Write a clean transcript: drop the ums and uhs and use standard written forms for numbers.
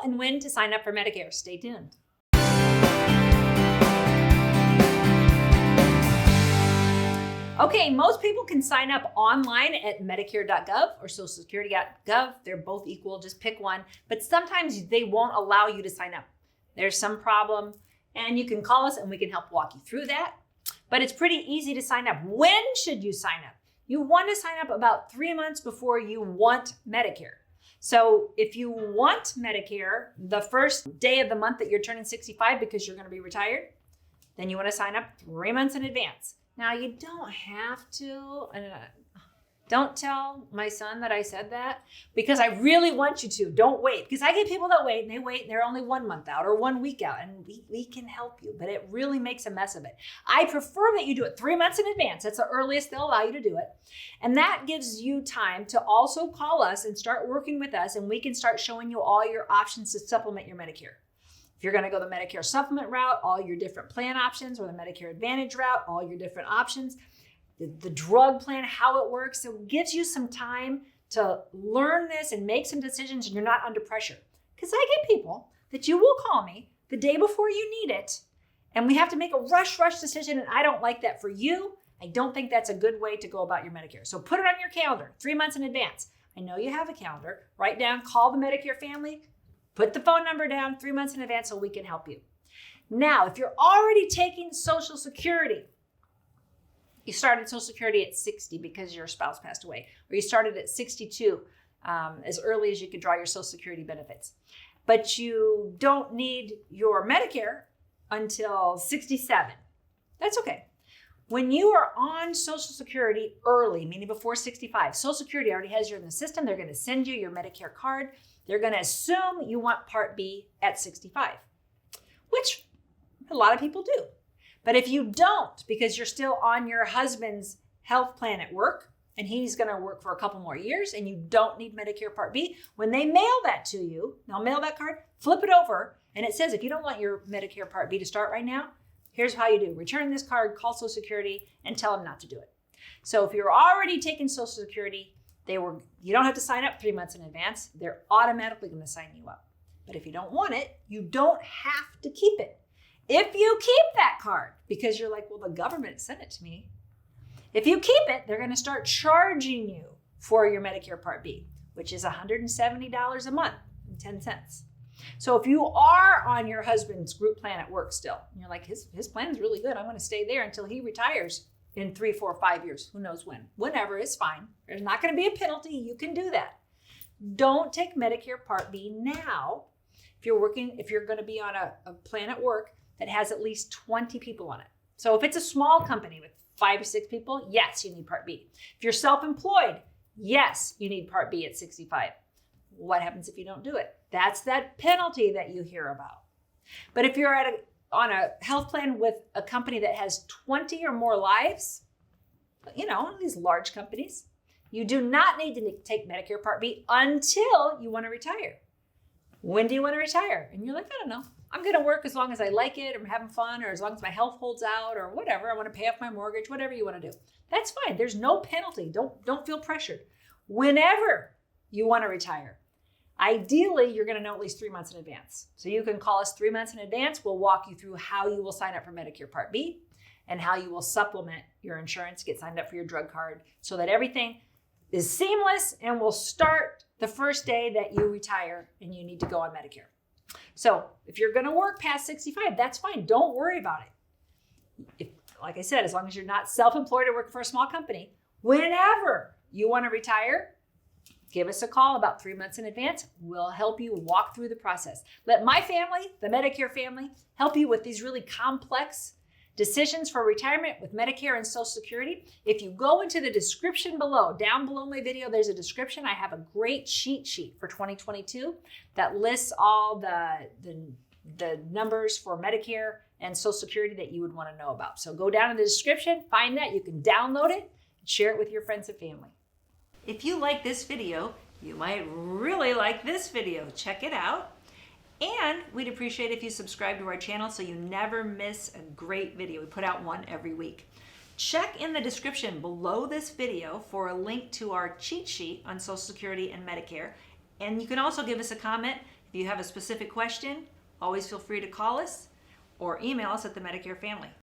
and when to sign up for Medicare. Stay tuned. Okay, most people can sign up online at Medicare.gov or SocialSecurity.gov. They're both equal, just pick one. But sometimes they won't allow you to sign up. There's some problem, and you can call us and we can help walk you through that. But it's pretty easy to sign up. When should you sign up? You want to sign up about 3 months before you want Medicare. So if you want Medicare the first day of the month that you're turning 65 because you're going to be retired, then you want to sign up 3 months in advance. Now, you don't have to. Don't tell my son that I said that, because I really want you to. Don't wait, because I get people that wait and they're only 1 month out or 1 week out, and we can help you, but it really makes a mess of it. I prefer that you do it 3 months in advance. That's the earliest they'll allow you to do it. And that gives you time to also call us and start working with us, and we can start showing you all your options to supplement your Medicare. If you're going to go the Medicare supplement route, all your different plan options, or the Medicare Advantage route, all your different options, the drug plan, how it works. So it gives you some time to learn this and make some decisions, and you're not under pressure. Because I get people that you will call me the day before you need it, and we have to make a rush decision, and I don't like that for you. I don't think that's a good way to go about your Medicare. So put it on your calendar 3 months in advance. I know you have a calendar. Write down, call the Medicare Family. Put the phone number down 3 months in advance so we can help you. Now, if you're already taking Social Security, you started Social Security at 60 because your spouse passed away, or you started at 62 as early as you could draw your Social Security benefits, but you don't need your Medicare until 67. That's okay. When you are on Social Security early, meaning before 65, Social Security already has you in the system. They're going to send you your Medicare card. They're going to assume you want Part B at 65, which a lot of people do. But if you don't, because you're still on your husband's health plan at work, and he's going to work for a couple more years, and you don't need Medicare Part B, when they mail that to you, they'll mail that card, flip it over, and it says, if you don't want your Medicare Part B to start right now, here's how you do. Return this card, call Social Security, and tell them not to do it. So if you're already taking Social Security, you don't have to sign up 3 months in advance. They're automatically going to sign you up. But if you don't want it, you don't have to keep it. If you keep that card, because you're like, well, the government sent it to me. If you keep it, they're going to start charging you for your Medicare Part B, which is $170 a month and 10 cents. So if you are on your husband's group plan at work still, and you're like, his plan's really good, I'm going to stay there until he retires in 3, 4, 5 years, who knows when. Whenever is fine. There's not going to be a penalty. You can do that. Don't take Medicare Part B now if you're going to be on a plan at work that has at least 20 people on it. So if it's a small company with 5 or 6 people, yes, you need Part B. If you're self-employed, yes, you need Part B at 65. What happens if you don't do it? That's that penalty that you hear about. But if you're on a health plan with a company that has 20 or more lives, these large companies, you do not need to take Medicare Part B until you want to retire. When do you want to retire? And you're like, I don't know. I'm going to work as long as I like it, or I'm having fun, or as long as my health holds out, or whatever. I want to pay off my mortgage, whatever you want to do. That's fine. There's no penalty. Don't feel pressured. Whenever you want to retire, ideally, you're going to know at least 3 months in advance. So you can call us 3 months in advance. We'll walk you through how you will sign up for Medicare Part B and how you will supplement your insurance, get signed up for your drug card, so that everything is seamless and will start the first day that you retire and you need to go on Medicare. So if you're going to work past 65, that's fine. Don't worry about it. Like I said, as long as you're not self-employed or working for a small company, whenever you want to retire, give us a call about 3 months in advance. We'll help you walk through the process. Let my family, the Medicare family, help you with these really complex decisions for retirement with Medicare and Social Security. If you go into the description below, down below my video, there's a description. I have a great cheat sheet for 2022 that lists all the numbers for Medicare and Social Security that you would want to know about. So go down in the description, find that. You can download it and share it with your friends and family. If you like this video, you might really like this video. Check it out. And we'd appreciate if you subscribe to our channel so you never miss a great video. We put out one every week. Check in the description below this video for a link to our cheat sheet on Social Security and Medicare. And you can also give us a comment If you have a specific question, always feel free to call us or email us at the Medicare Family.